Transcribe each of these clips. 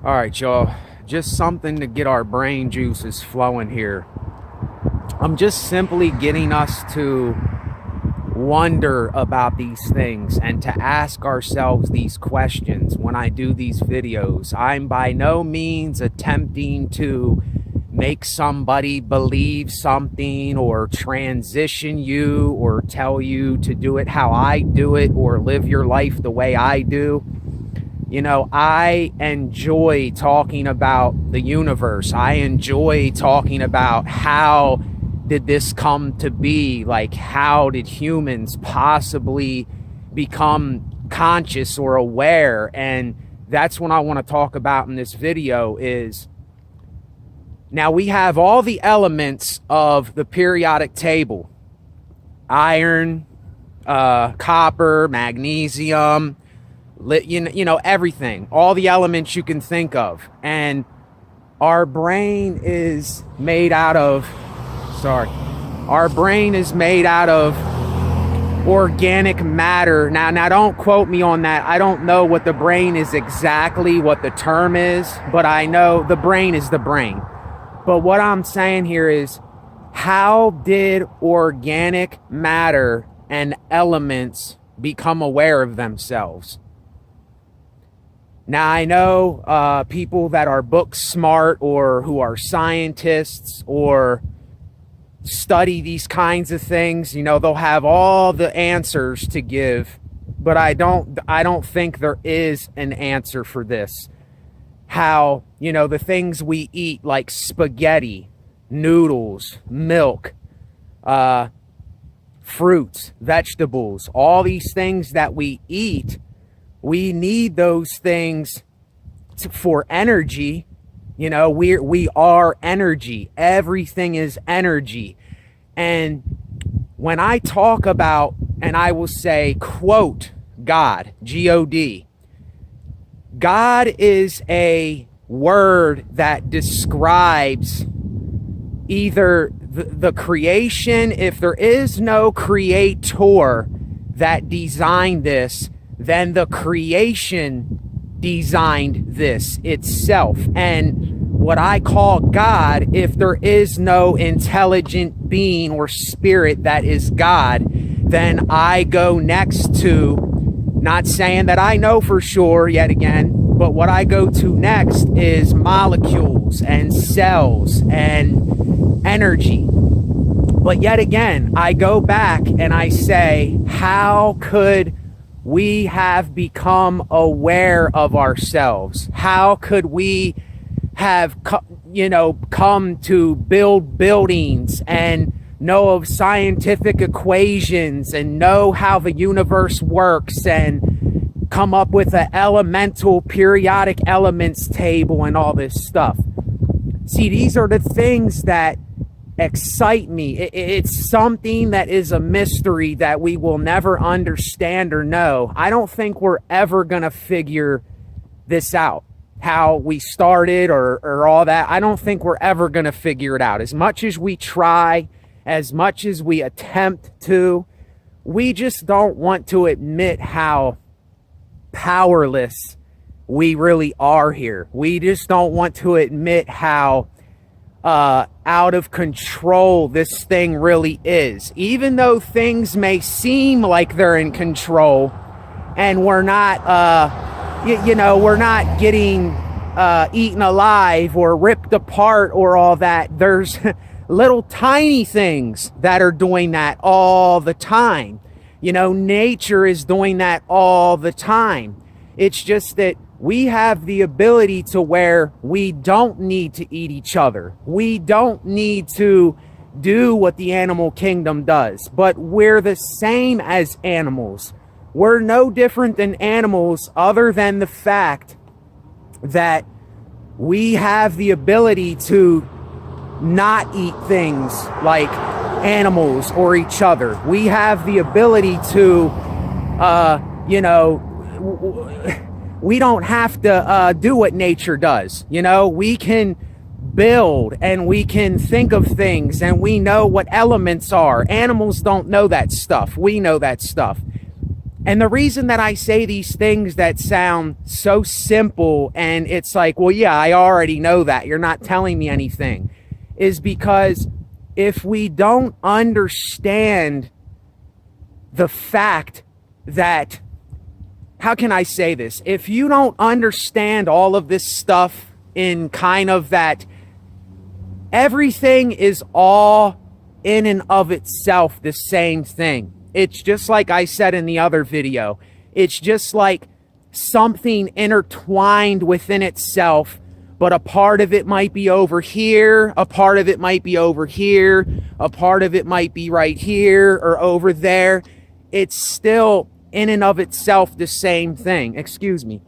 All right, y'all. Just something to get our brain juices flowing here. I'm just simply getting us to wonder about these things and to ask ourselves these questions when I do these videos. I'm by no means attempting to make somebody believe something or transition you or tell you to do it how I do it or live your life the way I do. You know, I enjoy talking about the universe. I enjoy talking about how did this come to be? Like, how did humans possibly become conscious or aware? And that's what I want to talk about in this video is, now we have all the elements of the periodic table. Iron, copper, magnesium, you know, everything, all the elements you can think of. And our brain is made out of, our brain is made out of organic matter. Now don't quote me on that. I don't know what the brain is exactly, what the term is, but I know the brain is the brain. But what I'm saying here is, how did organic matter and elements become aware of themselves? Now, I know people that are book smart or who are scientists or study these kinds of things, you know, they'll have all the answers to give, but I don't think there is an answer for this. How, you know, the things we eat like spaghetti, noodles, milk, fruits, vegetables, all these things that we eat, we need those things for energy. You know, we are energy. Everything is energy. And when I talk about, and I will say, quote, God, G-O-D, God is a word that describes either the creation. If there is no creator that designed this, then the creation designed this itself. And what I call God, if there is no intelligent being or spirit that is God, then I go next to, not saying that I know for sure yet again, but what I go to next is molecules and cells and energy. But yet again, I go back and I say, how could we have become aware of ourselves? How could we have, come to build buildings and know of scientific equations and know how the universe works and come up with an elemental periodic elements table and all this stuff? See, these are the things that excite me. It's something that is a mystery that we will never understand or know. I don't think we're ever going to figure this out, how we started or all that. I don't think we're ever going to figure it out. As much as we try, as much as we attempt to, we just don't want to admit how powerless we really are here. We just don't want to admit how out of control this thing really is. Even though things may seem like they're in control and we're not, we're not getting eaten alive or ripped apart or all that, there's little tiny things that are doing that all the time. You know, nature is doing that all the time. It's just that we have the ability to where we don't need to eat each other. We don't need to do what the animal kingdom does, but we're the same as animals. We're no different than animals other than the fact that we have the w to not eat things like animals or each other. We have the ability to, we don't have to do what nature does. You know, we can build and we can think of things and we know what elements are. Animals don't know that stuff. We know that stuff. And the reason that I say these things that sound so simple and it's like, well, yeah, I already know that, you're not telling me anything, is because if we don't understand the fact that, how can I say this? If you don't understand all of this stuff in kind of that everything is all in and of itself the same thing. It's just like I said in the other video. It's just like something intertwined within itself, but a part of it might be over here, a part of it might be over here, a part of it might be right here or over there. It's still in and of itself the same thing. Excuse me.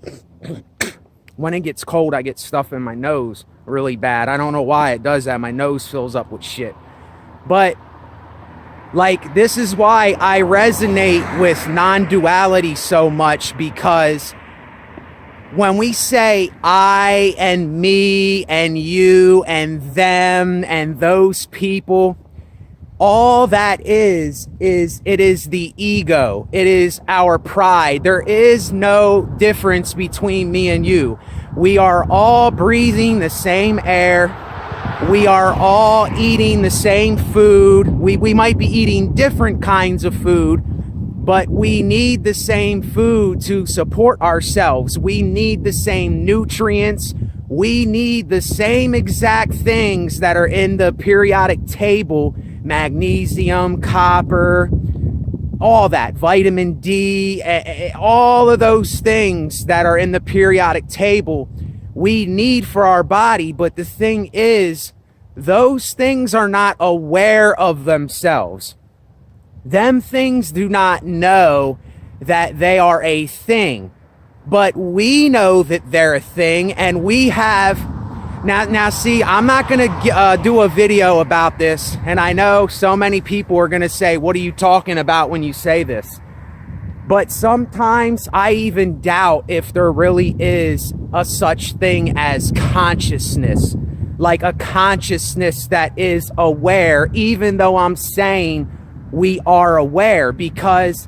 When it gets cold, I get stuff in my nose really bad. I don't know why it does that. My nose fills up with shit. But like, this is why I resonate with non-duality so much, because when we say I and me and you and them and those people, all that is it is the ego. It is our pride. There is no difference between me and you. We are all breathing the same air. We are all eating the same food. We might be eating different kinds of food, but we need the same food to support ourselves. We need the same nutrients. We need the same exact things that are in the periodic table: magnesium, copper, all that, vitamin D, all of those things that are in the periodic table we need for our body. But the thing is, those things are not aware of themselves. Them things do not know that they are a thing, but we know that they're a thing, and we have now see, I'm not gonna do a video about this, and I know so many people are gonna say, what are you talking about when you say this? But sometimes I even doubt if there really is a such thing as consciousness, like a consciousness that is aware, even though I'm saying we are aware, because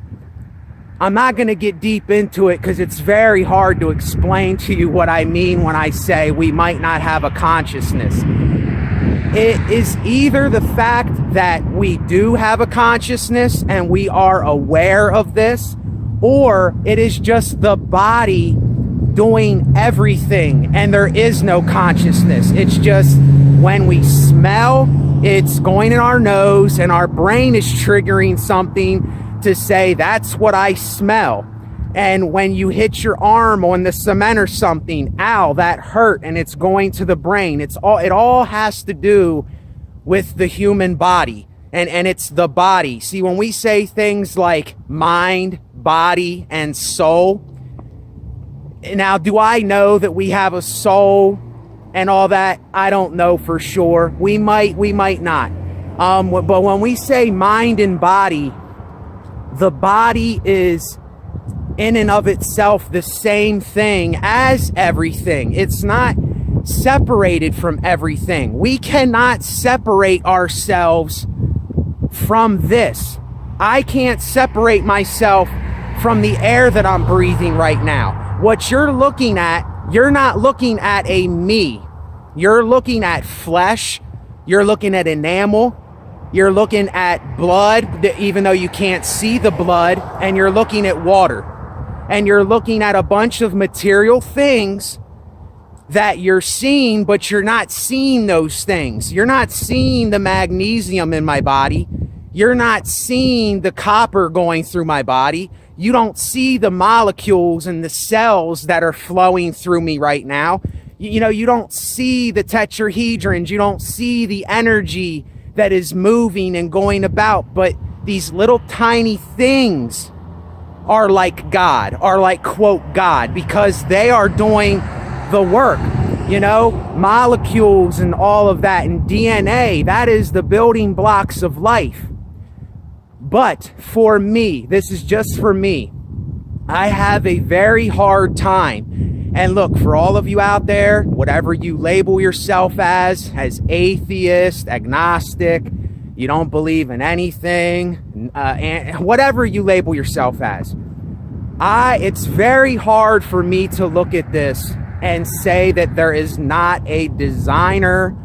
I'm not going to get deep into it because it's very hard to explain to you what I mean when I say we might not have a consciousness. It is either the fact that we do have a consciousness and we are aware of this, or it is just the body doing everything and there is no consciousness. It's just when we smell, it's going in our nose and our brain is triggering something to say, that's what I smell. And when you hit your arm on the cement or something, ow, that hurt, and it's going to the brain. It all has to do with the human body, and it's the body. See, when we say things like mind, body, and soul, now, do I know that we have a soul and all that? I don't know for sure. We might not. But when we say mind and body, the body is in and of itself the same thing as everything. It's not separated from everything. We cannot separate ourselves from this. I can't separate myself from the air that I'm breathing right now. What you're looking at, you're not looking at a me. You're looking at flesh. You're looking at enamel. You're looking at blood, even though you can't see the blood, and you're looking at water. And you're looking at a bunch of material things that you're seeing, but you're not seeing those things. You're not seeing the magnesium in my body. You're not seeing the copper going through my body. You don't see the molecules and the cells that are flowing through me right now. You don't see the tetrahedrons. You don't see the energy that is moving and going about. But these little tiny things are like God, are like, quote, God, because they are doing the work. Molecules and all of that, and DNA, that is the building blocks of life. But for me, this is just for me, I have a very hard time. And look, for all of you out there, whatever you label yourself as atheist, agnostic, you don't believe in anything, and whatever you label yourself as, It's very hard for me to look at this and say that there is not a designer,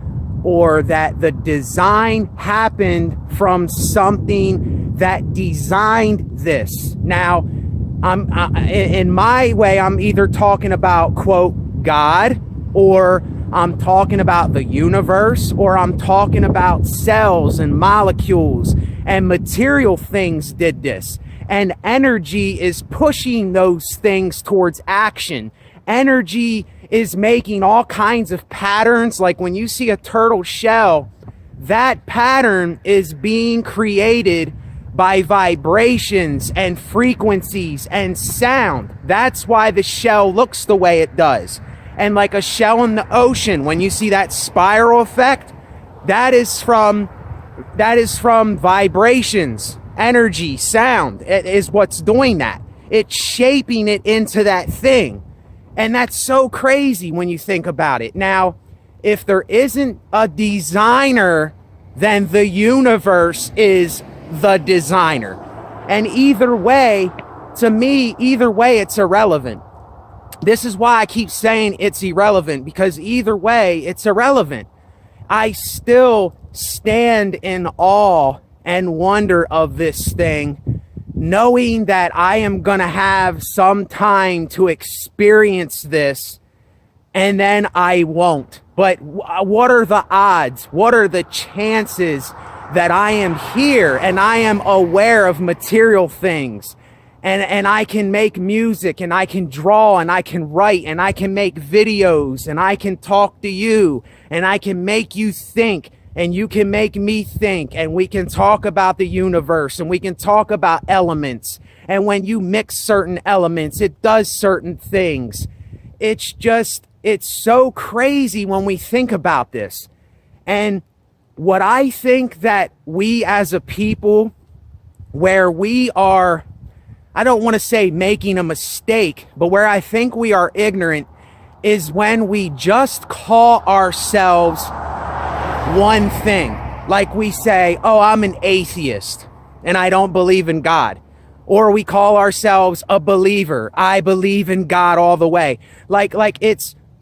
or that the design happened from something that designed this. Now, in my way, I'm either talking about, quote, God, or I'm talking about the universe, or I'm talking about cells and molecules and material things did this. And energy is pushing those things towards action. Energy is making all kinds of patterns. Like when you see a turtle shell, that pattern is being created by vibrations and frequencies and sound. That's why the shell looks the way it does. And like a shell in the ocean, when you see that spiral effect, that is from vibrations, energy, sound. It is what's doing that. It's shaping it into that thing. And that's so crazy when you think about it. Now, if there isn't a designer, then the universe is the designer. And either way, to me, it's irrelevant. This is why I keep saying it's irrelevant, because either way, it's irrelevant. I still stand in awe and wonder of this thing, knowing that I am going to have some time to experience this, and then I won't. But what are the odds? What are the chances that I am here and I am aware of material things, and I can make music, and I can draw, and I can write, and I can make videos, and I can talk to you, and I can make you think, and you can make me think, and we can talk about the universe, and we can talk about elements. And when you mix certain elements, it does certain things. It's so crazy when we think about this. And what I think that we as a people, where we are, I don't want to say making a mistake, but where I think we are ignorant, is when we just call ourselves one thing. Like we say, oh, I'm an atheist and I don't believe in God. Or we call ourselves a believer. I believe in God all the way.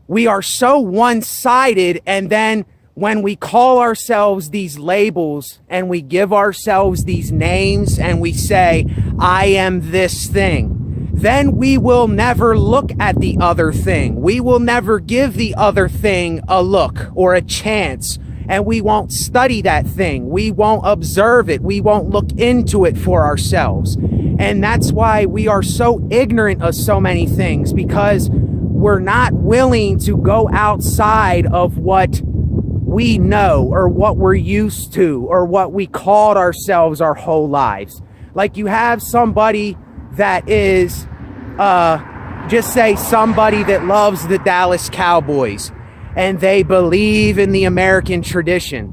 We are so one-sided. And then when we call ourselves these labels and we give ourselves these names and we say, I am this thing, then we will never look at the other thing. We will never give the other thing a look or a chance. And we won't study that thing. We won't observe it. We won't look into it for ourselves. And that's why we are so ignorant of so many things, because we're not willing to go outside of what we know or what we're used to or what we called ourselves our whole lives. Like you have somebody that is, just say somebody that loves the Dallas Cowboys, and they believe in the American tradition.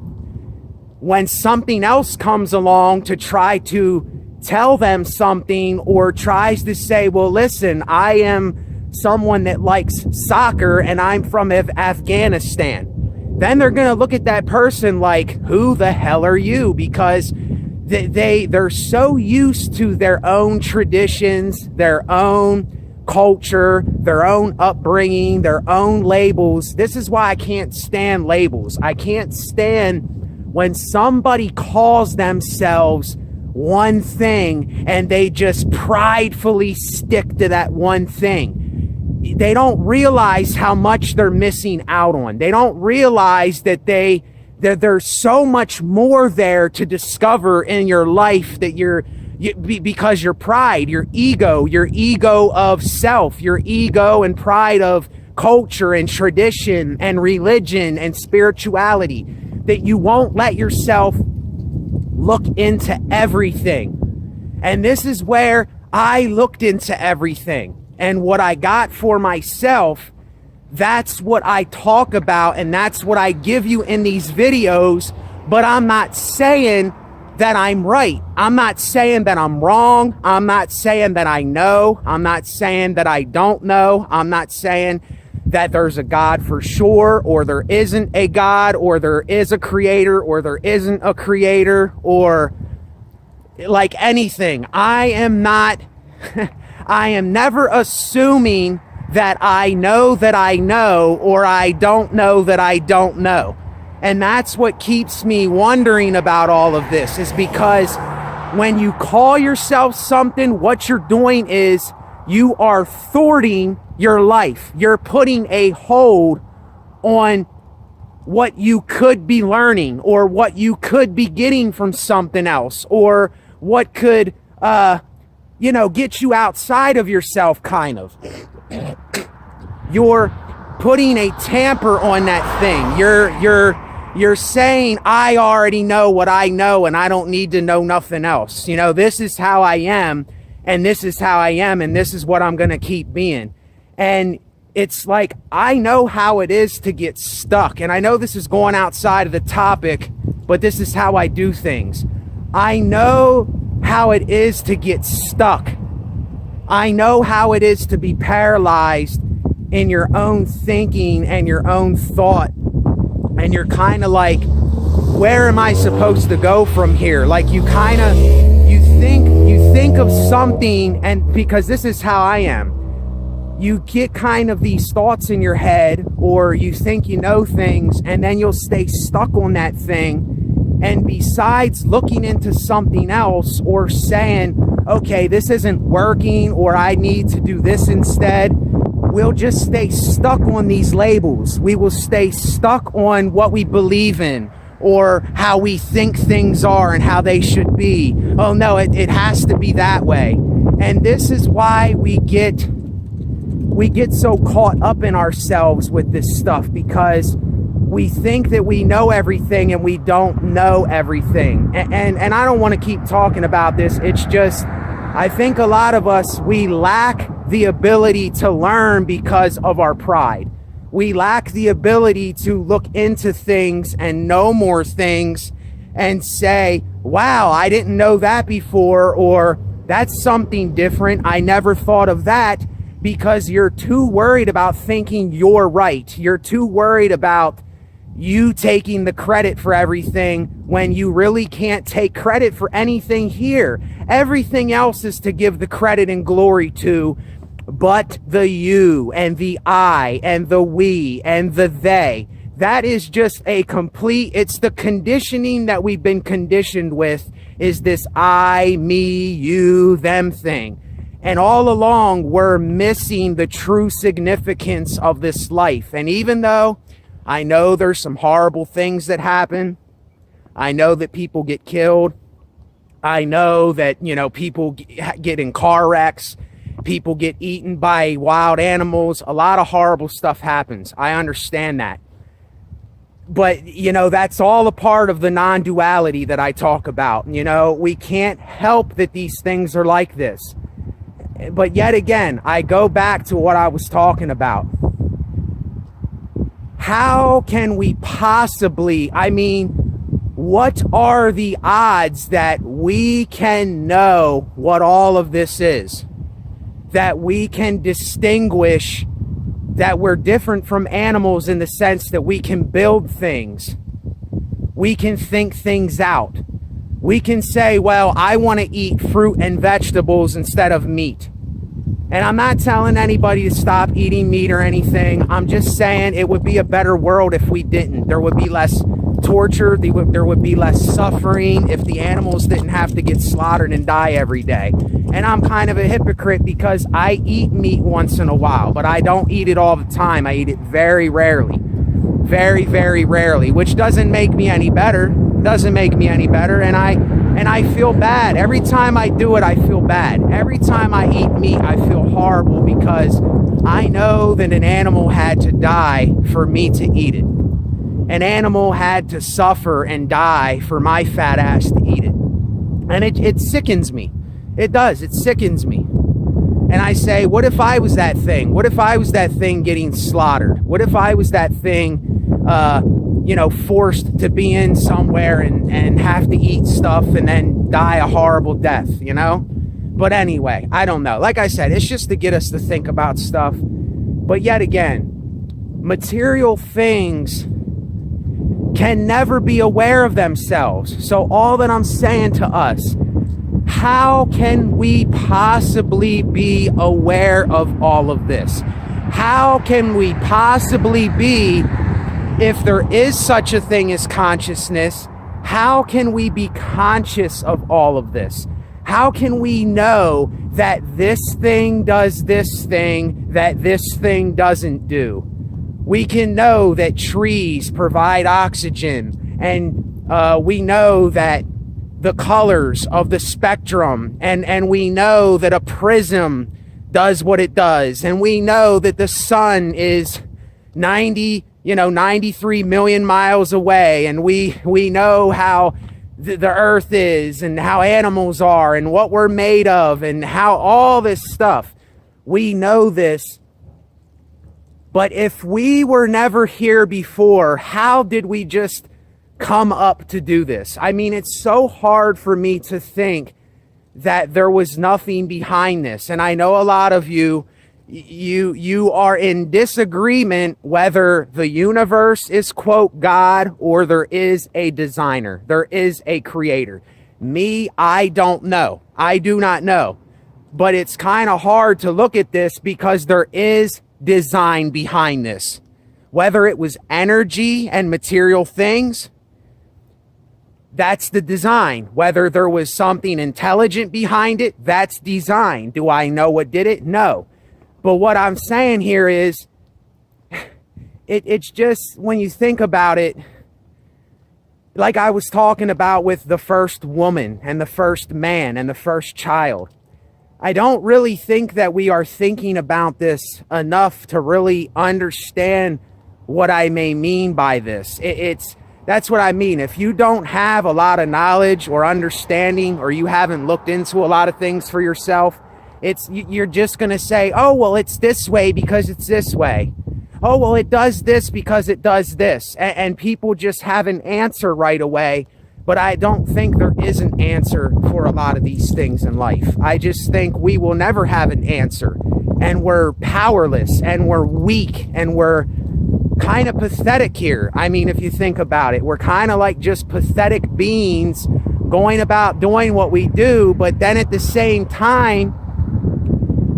When something else comes along to try to tell them something, or tries to say, well, listen, I am someone that likes soccer and I'm from Afghanistan, then they're going to look at that person like, who the hell are you? Because they're so used to their own traditions, their own culture, their own upbringing, their own labels. This is why I can't stand labels. I can't stand when somebody calls themselves one thing and they just pridefully stick to that one thing. They don't realize how much they're missing out on. They don't realize that there's so much more there to discover in your life, that because your pride, your ego of self, your ego and pride of culture and tradition and religion and spirituality, that you won't let yourself look into everything. And this is where I looked into everything. And what I got for myself, that's what I talk about, and that's what I give you in these videos. But I'm not saying that I'm right. I'm not saying that I'm wrong. I'm not saying that I know. I'm not saying that I don't know. I'm not saying that there's a God for sure, or there isn't a God, or there is a creator, or there isn't a creator, or like anything. I I am never assuming that I know or I don't know that I don't know. And that's what keeps me wondering about all of this, is because when you call yourself something, what you're doing is you are thwarting your life. You're putting a hold on what you could be learning, or what you could be getting from something else, or what could, get you outside of yourself, kind of. You're putting a tamper on that thing. You're saying, I already know what I know and I don't need to know nothing else. This is how I am, and this is how I am, and this is what I'm going to keep being. And it's like, I know how it is to get stuck. And I know this is going outside of the topic, but this is how I do things. I know how it is to get stuck. I know how it is to be paralyzed in your own thinking and your own thought. And you're kind of like, where am I supposed to go from here? Like you think of something, and because this is how I am, you get kind of these thoughts in your head, or you think you know things, and then you'll stay stuck on that thing. And besides looking into something else or saying, okay, this isn't working, or I need to do this instead, we'll just stay stuck on these labels. We will stay stuck on what we believe in, or how we think things are and how they should be. Oh no, it has to be that way. And this is why we get so caught up in ourselves with this stuff, because we think that we know everything and we don't know everything. And I don't want to keep talking about this. It's just, I think a lot of us, we lack the ability to learn because of our pride. We lack the ability to look into things and know more things and say, wow, I didn't know that before, or that's something different. I never thought of that. Because you're too worried about thinking you're right. You're too worried about you taking the credit for everything, when you really can't take credit for anything here. Everything else is to give the credit and glory to, but the you and the I and the we and the they. That is just it's the conditioning that we've been conditioned with, is this I, me, you, them thing. And all along, we're missing the true significance of this life. And even though I know there's some horrible things that happen, I know that people get killed, I know that, people get in car wrecks, people get eaten by wild animals, a lot of horrible stuff happens. I understand that. But, that's all a part of the non-duality that I talk about. We can't help that these things are like this. But yet again, I go back to what I was talking about. How can we possibly, what are the odds that we can know what all of this is? That we can distinguish that we're different from animals in the sense that we can build things. We can think things out. We can say, well, I want to eat fruit and vegetables instead of meat. And I'm not telling anybody to stop eating meat or anything. I'm just saying it would be a better world if we didn't. There would be less torture. There would be less suffering if the animals didn't have to get slaughtered and die every day. And I'm kind of a hypocrite because I eat meat once in a while, but I don't eat it all the time. I eat it very rarely. Very, very rarely, which doesn't make me any better. Doesn't make me any better. And I feel bad. Every time I do it, I feel bad. Every time I eat meat, I feel horrible because I know that an animal had to die for me to eat it. An animal had to suffer and die for my fat ass to eat it. And it sickens me. It does. It sickens me. And I say, what if I was that thing? What if I was that thing getting slaughtered? What if I was that thing, forced to be in somewhere and have to eat stuff and then die a horrible death, But anyway, I don't know. Like I said, it's just to get us to think about stuff. But yet again, material things can never be aware of themselves. So all that I'm saying to us, How can we possibly be aware of all of this? How can we possibly be, if there is such a thing as consciousness, how can we be conscious of all of this? How can we know that this thing does this thing that this thing doesn't do? We can know that trees provide oxygen, and we know that the colors of the spectrum, and we know that a prism does what it does, and we know that the sun is 93 million miles away, and we know how the earth is, and how animals are, and what we're made of, and how all this stuff. We know this. But if we were never here before, how did we just come up to do this? I mean, it's so hard for me to think that there was nothing behind this. And I know a lot of you are in disagreement whether the universe is, quote, God, or there is a designer, there is a creator. Me, I don't know. I do not know. But it's kind of hard to look at this because there is design behind this. Whether it was energy and material things, that's the design. Whether there was something intelligent behind it, that's design. Do I know what did it? No. But what I'm saying here is, it's just, when you think about it, like I was talking about with the first woman and the first man and the first child, I don't really think that we are thinking about this enough to really understand what I may mean by this. That's what I mean. If you don't have a lot of knowledge or understanding, or you haven't looked into a lot of things for yourself, you're just going to say, oh, well, it's this way because it's this way. Oh, well, it does this because it does this. And people just have an answer right away. But I don't think there is an answer for a lot of these things in life. I just think we will never have an answer. And we're powerless, and we're weak, and we're kind of pathetic here. I mean, if you think about it, we're kind of like just pathetic beings going about doing what we do. But then at the same time,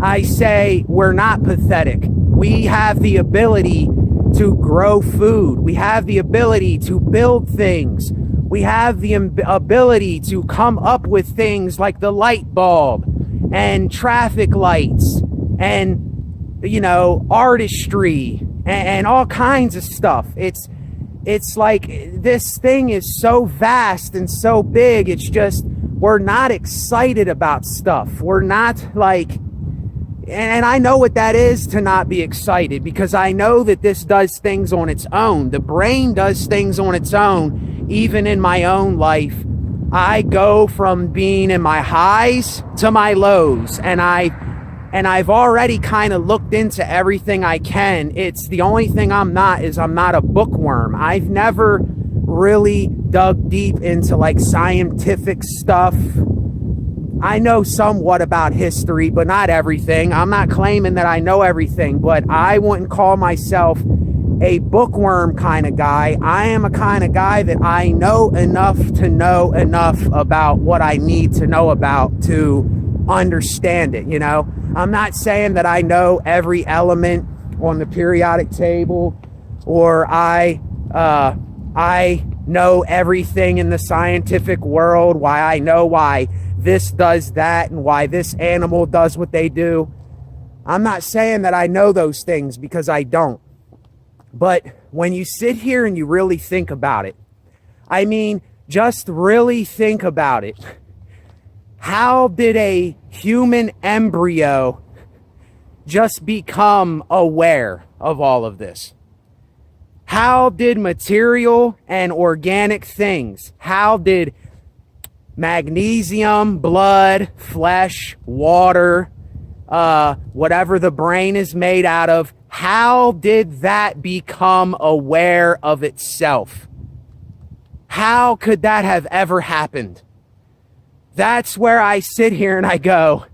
I say we're not pathetic. We have the ability to grow food. We have the ability to build things. We have the ability to come up with things like the light bulb and traffic lights and, artistry and all kinds of stuff. It's like this thing is so vast and so big. It's just, we're not excited about stuff. We're not like, and I know what that is, to not be excited, because I know that this does things on its own. The brain does things on its own. Even in my own life, I go from being in my highs to my lows, and I've already kind of looked into everything I can. It's the only thing I'm not a bookworm. I've never really dug deep into like scientific stuff. I know somewhat about history, but not everything. I'm not claiming that I know everything, but I wouldn't call myself a bookworm kind of guy. I am a kind of guy that I know enough about what I need to know about to understand it, I'm not saying that I know every element on the periodic table, or I know everything in the scientific world, why this does that, and why this animal does what they do. I'm not saying that I know those things, because I don't. But when you sit here and you really think about it, I mean, just really think about it. How did a human embryo just become aware of all of this? How did material and organic things, how did magnesium, blood, flesh, water, whatever the brain is made out of, how did that become aware of itself? How could that have ever happened? That's where I sit here and I go,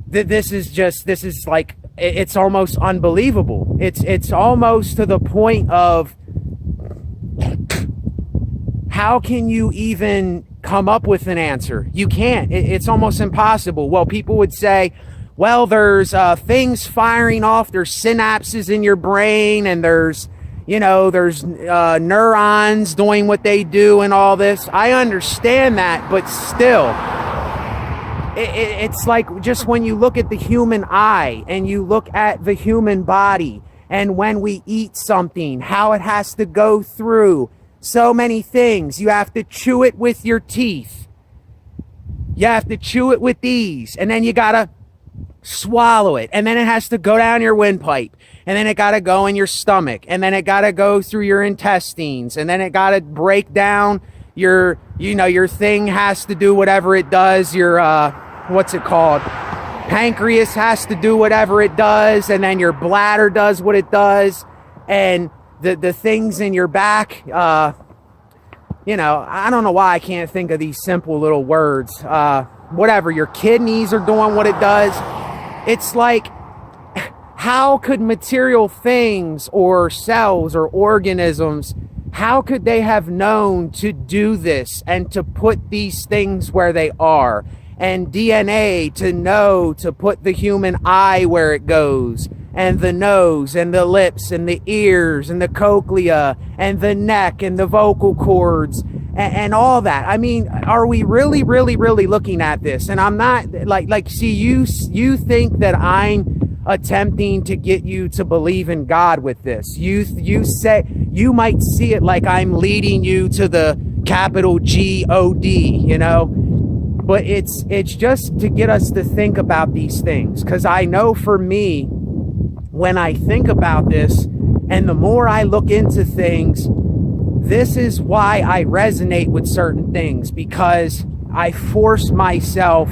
this is like, it's almost unbelievable. It's almost to the point of, how can you even come up with an answer. You can't. It's almost impossible. Well, people would say, well, there's things firing off, there's synapses in your brain, and there's neurons doing what they do and all this. I understand that, but still, it's like just when you look at the human eye and you look at the human body, and when we eat something, how it has to go through so many things. You have to chew it with your teeth. You have to chew it with these, and then you gotta swallow it, and then it has to go down your windpipe, and then it gotta go in your stomach, and then it gotta go through your intestines, and then it gotta break down your thing has to do whatever it does, your what's it called, pancreas has to do whatever it does, and then your bladder does what it does, and the things in your back, I don't know why I can't think of these simple little words, whatever, your kidneys are doing what it does. It's like, how could material things or cells or organisms, how could they have known to do this and to put these things where they are? And DNA to know to put the human eye where it goes, and the nose and the lips and the ears and the cochlea and the neck and the vocal cords and all that. I mean, are we really, really, really looking at this? And I'm not see, you think that I'm attempting to get you to believe in God with this. You say, you might see it like I'm leading you to the capital G-O-D, but it's just to get us to think about these things. Because I know for me, when I think about this, and the more I look into things, this is why I resonate with certain things, because I force myself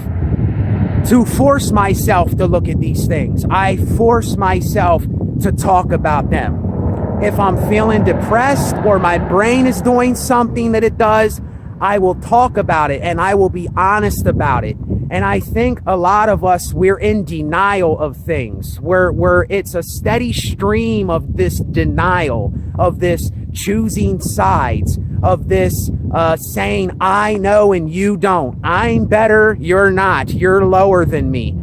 to look at these things. I force myself to talk about them. If I'm feeling depressed or my brain is doing something that it does, I will talk about it and I will be honest about it. And I think a lot of us, we're in denial of things. It's a steady stream of this denial, of this choosing sides, of this saying, I know and you don't. I'm better, you're not. You're lower than me.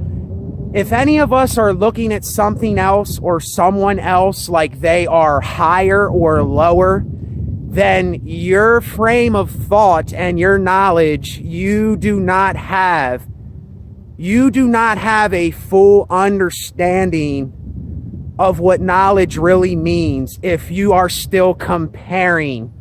If any of us are looking at something else or someone else like they are higher or lower, then your frame of thought and your knowledge, you do not have a full understanding of what knowledge really means if you are still comparing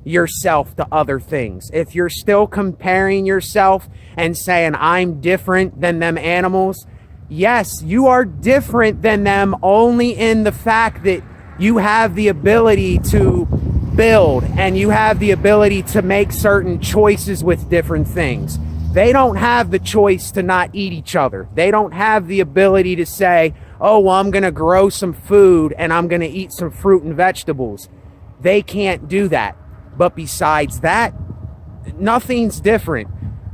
yourself to other things. If you're still comparing yourself and saying, I'm different than them animals, yes, you are different than them only in the fact that you have the ability to build and you have the ability to make certain choices with different things. They don't have the choice to not eat each other. They don't have the ability to say, oh, well, I'm going to grow some food and I'm going to eat some fruit and vegetables. They can't do that. But besides that, nothing's different.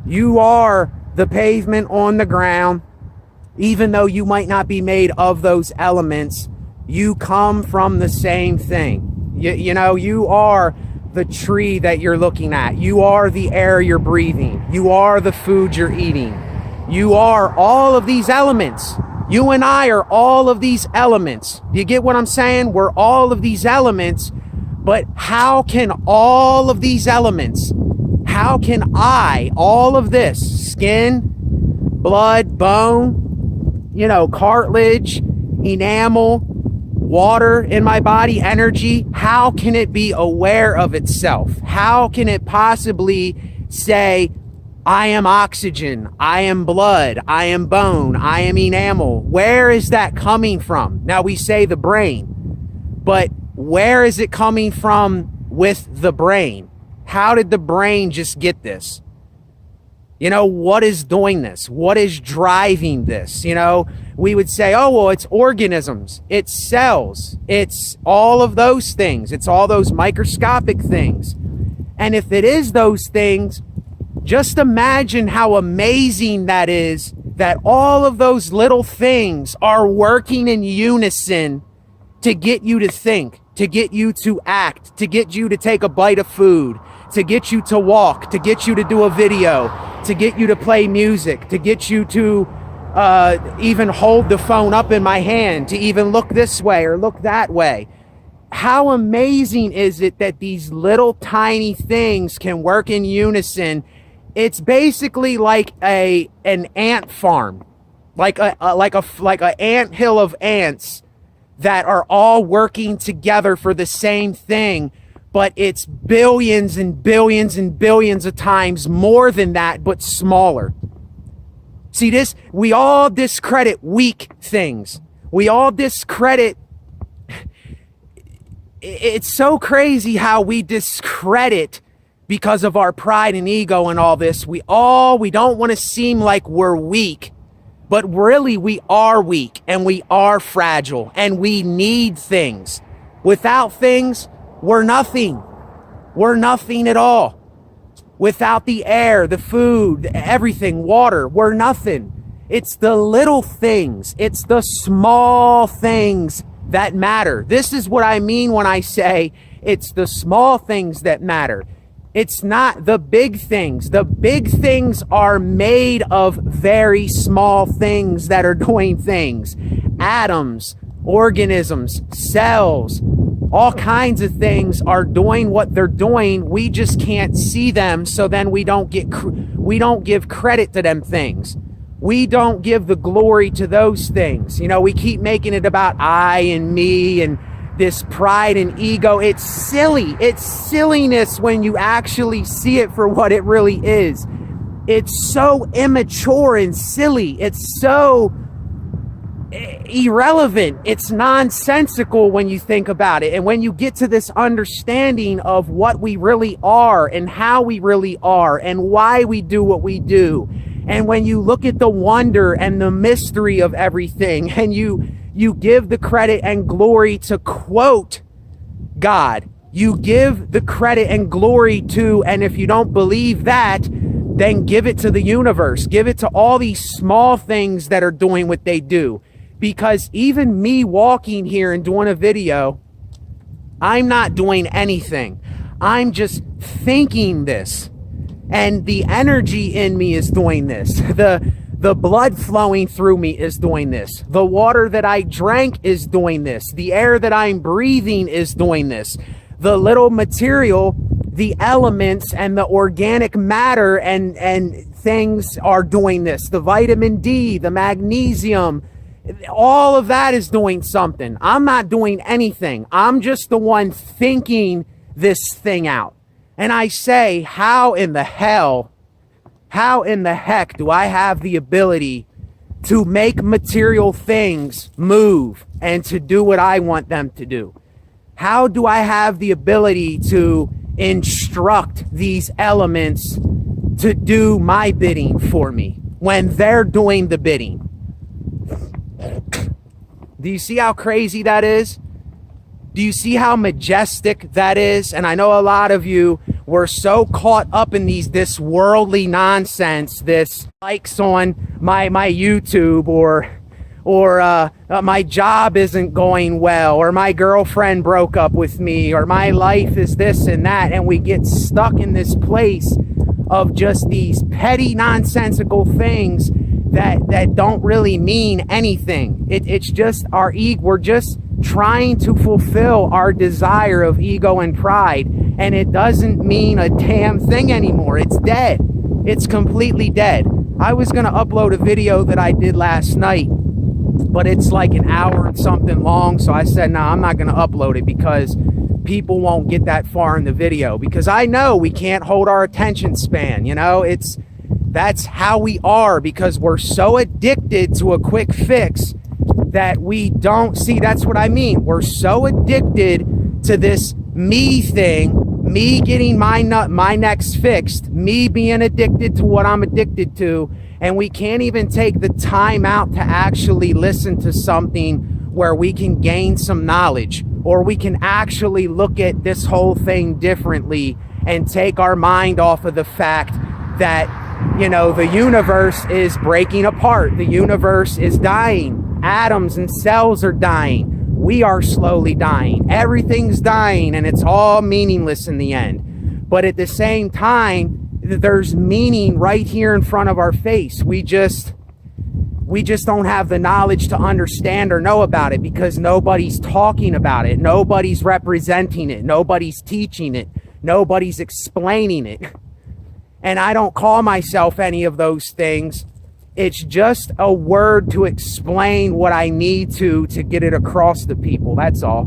You are the pavement on the ground. Even though you might not be made of those elements, you come from the same thing. You are the tree that you're looking at. You are the air you're breathing. You are the food you're eating. You are all of these elements. You and I are all of these elements. Do you get what I'm saying? We're all of these elements. But how can all of these elements, how can all of this, skin, blood, bone, cartilage, enamel, water in my body, energy, how can it be aware of itself? How can it possibly say, I am oxygen, I am blood, I am bone, I am enamel? Where is that coming from? Now we say the brain, but where is it coming from with the brain? How did the brain just get this? What is doing this? What is driving this? We would say, oh, well, it's organisms, it's cells, it's all of those things. It's all those microscopic things. And if it is those things, just imagine how amazing that is, that all of those little things are working in unison to get you to think, to get you to act, to get you to take a bite of food, to get you to walk, to get you to do a video, to get you to play music, to get you to even hold the phone up in my hand, to even look this way or look that way. How amazing is it that these little tiny things can work in unison? It's basically like an ant farm, like a ant hill of ants that are all working together for the same thing, but it's billions and billions and billions of times more than that, but smaller. See this? We all discredit weak things. We all discredit. It's so crazy how we discredit because of our pride and ego and all this. We don't want to seem like we're weak. But really, we are weak and we are fragile and we need things. Without things, we're nothing. We're nothing at all. Without the air, the food, everything, water, we're nothing. It's the little things. It's the small things that matter. This is what I mean when I say it's the small things that matter. It's not the big things. The big things are made of very small things that are doing things. Atoms, organisms, cells, all kinds of things are doing what they're doing. We just can't see them, so then we don't give credit to them things. We don't give the glory to those things. You know, we keep making it about I and me and this pride and ego. It's silly. It's silliness when you actually see it for what it really is. It's so immature and silly. It's so irrelevant. It's nonsensical when you think about it. And when you get to this understanding of what we really are and how we really are and why we do what we do, and when you look at the wonder and the mystery of everything, and you give the credit and glory to, quote, God. You give the credit and glory to, and if you don't believe that, then give it to the universe. Give it to all these small things that are doing what they do. Because even me walking here and doing a video, I'm not doing anything. I'm just thinking this. And the energy in me is doing this. The blood flowing through me is doing this. The water that I drank is doing this. The air that I'm breathing is doing this. The little material, the elements and the organic matter and things are doing this. The vitamin D, the magnesium, all of that is doing something. I'm not doing anything. I'm just the one thinking this thing out. And I say, how in the heck do I have the ability to make material things move and to do what I want them to do? How do I have the ability to instruct these elements to do my bidding for me when they're doing the bidding? Do you see how crazy that is? Do you see how majestic that is? And I know a lot of you were so caught up in this worldly nonsense, this likes on my YouTube, or my job isn't going well, or my girlfriend broke up with me, or my life is this and that, and we get stuck in this place of just these petty nonsensical things that don't really mean anything. It's just our ego. We're just trying to fulfill our desire of ego and pride, and it doesn't mean a damn thing anymore. It's dead. It's completely dead. I was gonna upload a video that I did last night, but it's like an hour and something long, so I said, I'm not gonna upload it because people won't get that far in the video, because I know we can't hold our attention span. You know, that's how we are, because we're so addicted to a quick fix that we don't see. That's what I mean. We're so addicted to this me thing, me getting my necks fixed, me being addicted to what I'm addicted to, and we can't even take the time out to actually listen to something where we can gain some knowledge, or we can actually look at this whole thing differently and take our mind off of the fact that, you know, the universe is breaking apart. The universe is dying. Atoms and cells are dying. we are slowly dying. Everything's dying and it's all meaningless in the end. But at the same time, there's meaning right here in front of our face. We just don't have the knowledge to understand or know about it because nobody's talking about it. Nobody's representing it. Nobody's teaching it. Nobody's explaining it. And I don't call myself any of those things. It's just a word to explain what I need to get it across to people. That's all.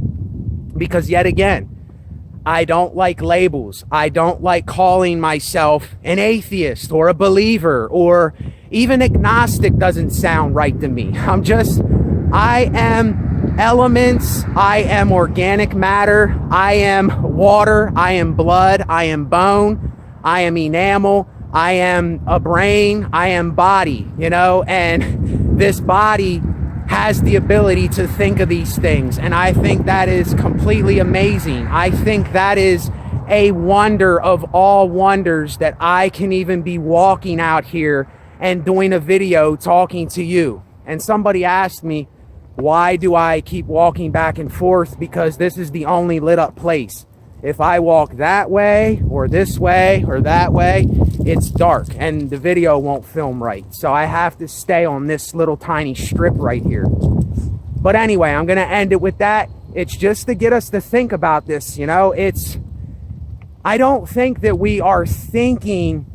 Because yet again, I don't like labels. I don't like calling myself an atheist or a believer, or even agnostic doesn't sound right to me. I am elements. I am organic matter. I am water. I am blood. I am bone. I am enamel. I am a brain. I am body, and this body has the ability to think of these things. And I think that is completely amazing. I think that is a wonder of all wonders, that I can even be walking out here and doing a video talking to you. And somebody asked me, why do I keep walking back and forth? Because this is the only lit up place. If I walk that way or this way or that way, it's dark and the video won't film right. So I have to stay on this little tiny strip right here. But anyway, I'm going to end it with that. It's just to get us to think about this. I don't think that we are thinking,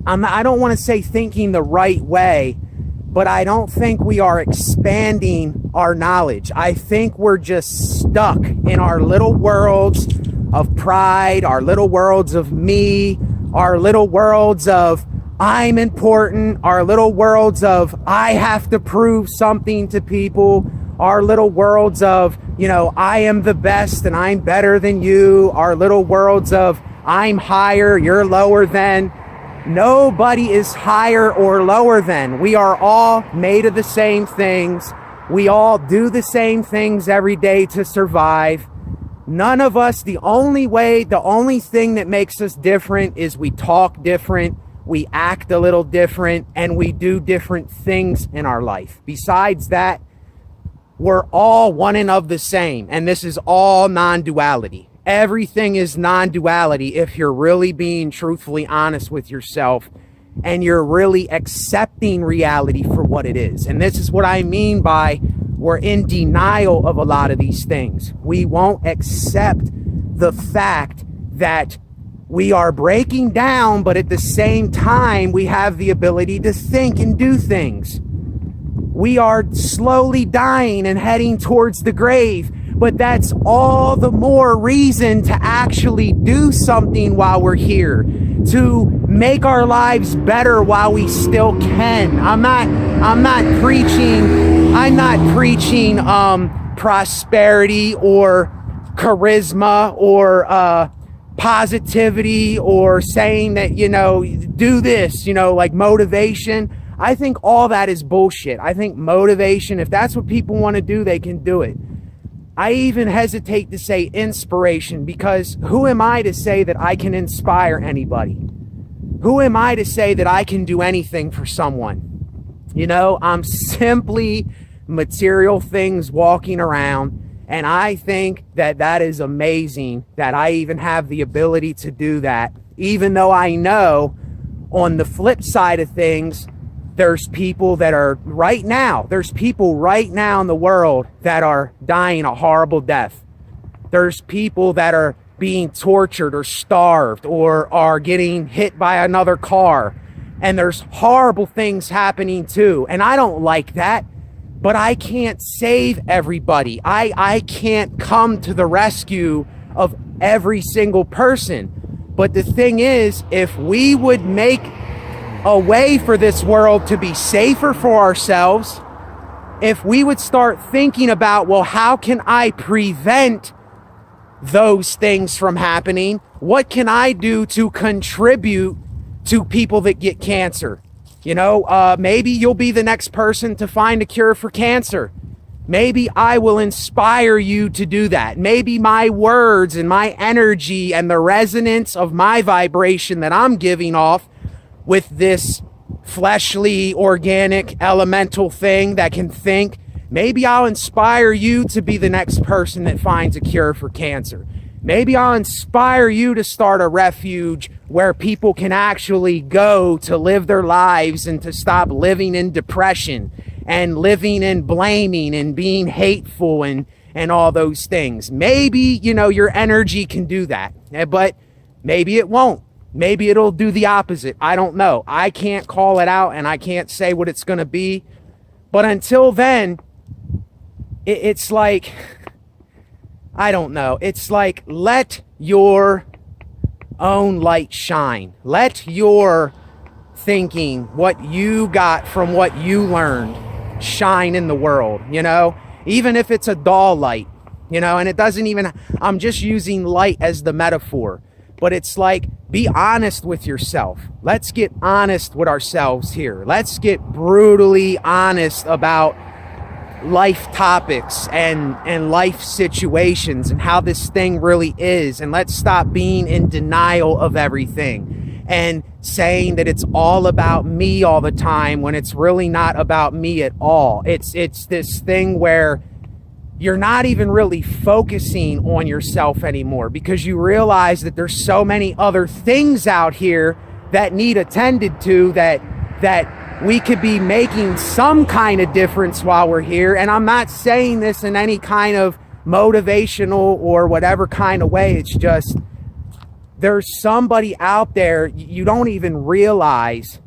I don't want to say thinking the right way, but I don't think we are expanding our knowledge. I think we're just stuck in our little worlds of pride, our little worlds of me, our little worlds of I'm important, our little worlds of I have to prove something to people, our little worlds of, I am the best and I'm better than you, our little worlds of I'm higher, you're lower than. Nobody is higher or lower than. We are all made of the same things. We all do the same things every day to survive. None of us, the only thing that makes us different is we talk different, we act a little different, and we do different things in our life. Besides that, we're all one and of the same, and this is all non-duality. Everything is non-duality if you're really being truthfully honest with yourself and you're really accepting reality for what it is. And this is what I mean by we're in denial of a lot of these things. We won't accept the fact that we are breaking down, but at the same time, we have the ability to think and do things. We are slowly dying and heading towards the grave, but that's all the more reason to actually do something while we're here, to make our lives better while we still can. I'm not preaching prosperity or charisma or positivity or saying that, do this, like motivation. I think all that is bullshit. I think motivation, if that's what people want to do, they can do it. I even hesitate to say inspiration, because who am I to say that I can inspire anybody? Who am I to say that I can do anything for someone? I'm simply material things walking around, and I think that that is amazing that I even have the ability to do that, even though I know on the flip side of things, there's people that are there's people right now in the world that are dying a horrible death. There's people that are being tortured or starved or are getting hit by another car. And there's horrible things happening too. And I don't like that, but I can't save everybody. I can't come to the rescue of every single person. But the thing is, if we would make a way for this world to be safer for ourselves, if we would start thinking about, well, how can I prevent those things from happening? What can I do to contribute to people that get cancer? Maybe you'll be the next person to find a cure for cancer. Maybe I will inspire you to do that. Maybe my words and my energy and the resonance of my vibration that I'm giving off with this fleshly, organic, elemental thing that can think, Maybe I'll inspire you to be the next person that finds a cure for cancer. Maybe I'll inspire you to start a refuge where people can actually go to live their lives and to stop living in depression and living in blaming and being hateful and all those things. Maybe, your energy can do that, but maybe it won't. Maybe it'll do the opposite. I don't know. I can't call it out and I can't say what it's going to be. But until then, it's like, I don't know. It's like, let your own light shine. Let your thinking, what you got from what you learned, shine in the world, even if it's a dull light, and it doesn't even, I'm just using light as the metaphor, but it's like, be honest with yourself. Let's get honest with ourselves here. Let's get brutally honest about life topics and life situations and how this thing really is. And let's stop being in denial of everything and saying that it's all about me all the time when it's really not about me at all. It's this thing where you're not even really focusing on yourself anymore because you realize that there's so many other things out here that need attended to, that we could be making some kind of difference while we're here. And I'm not saying this in any kind of motivational or whatever kind of way. It's just, there's somebody out there, you don't even realize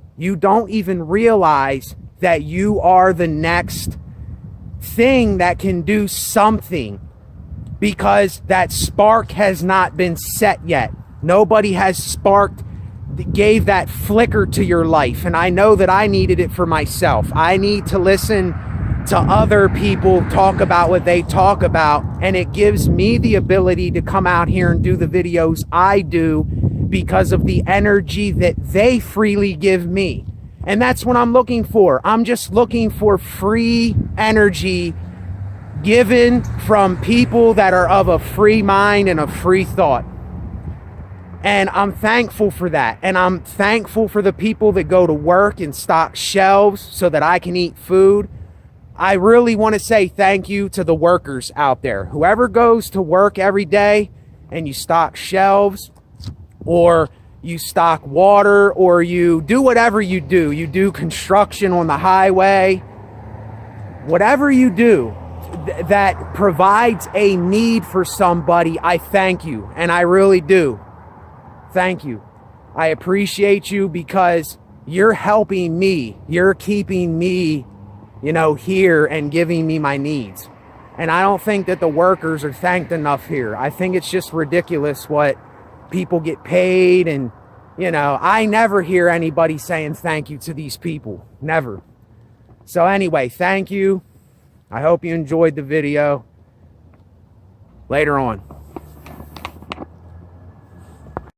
that you are the next thing that can do something, because that spark has not been set yet. Nobody has gave that flicker to your life. And I know that I needed it for myself. I need to listen to other people talk about what they talk about, and it gives me the ability to come out here and do the videos I do because of the energy that they freely give me. And that's what I'm looking for. I'm just looking for free energy given from people that are of a free mind and a free thought. And I'm thankful for that. And I'm thankful for the people that go to work and stock shelves so that I can eat food. I really want to say thank you to the workers out there. Whoever goes to work every day and you stock shelves, or you stock water, or you do whatever you do construction on the highway, whatever you do that provides a need for somebody, I thank you. And I really do. Thank you. I appreciate you because you're helping me. You're keeping me, here and giving me my needs. And I don't think that the workers are thanked enough here. I think it's just ridiculous what people get paid. And, I never hear anybody saying thank you to these people. Never. So anyway, thank you. I hope you enjoyed the video. Later on.